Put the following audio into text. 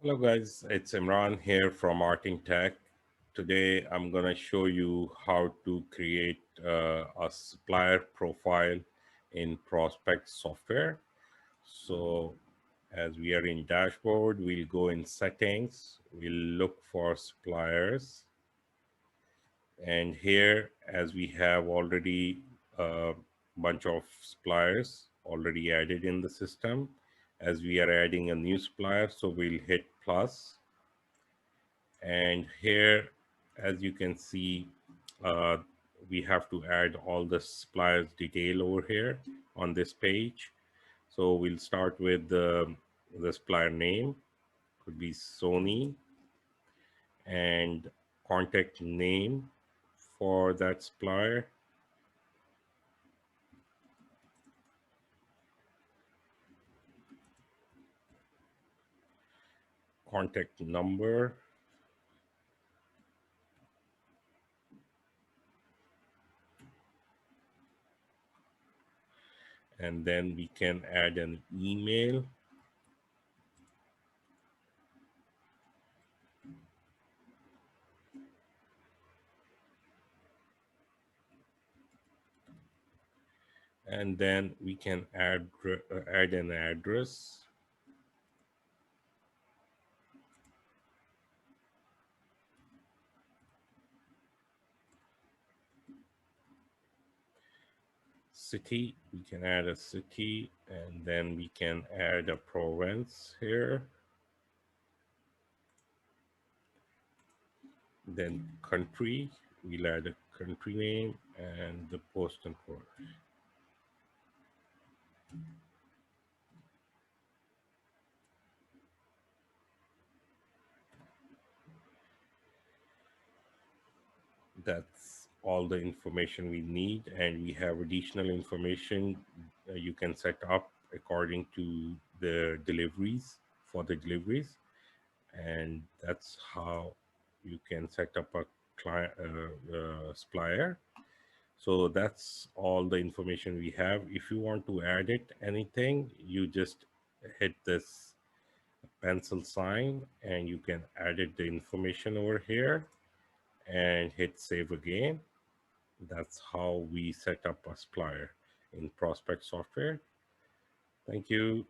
Hello guys, it's Imran here from Artintech. Today I'm going to show you how to create a supplier profile in Prospect software. So as we are in dashboard, we'll go in settings, we'll look for suppliers. And here, as we have already a bunch of suppliers already added in the system, as we are adding a new supplier, so we'll hit plus. And here, as you can see, uh, we have to add all the suppliers detail over here on this page. So we'll start with the supplier name, could be Sony, and contact name for that supplier, contact number, and then we can add an email. And then we can add an address. City, we can add a city, and then we can add a province here. Then country, we'll add a country name and the postal code. That's all the information we need, and we have additional information you can set up according to the deliveries for the deliveries, and that's how you can set up a client supplier. So that's all the information we have. If you want to add it anything, you just hit this pencil sign and you can edit the information over here and hit save again. That's how we set up a supplier in Prospect software. Thank you.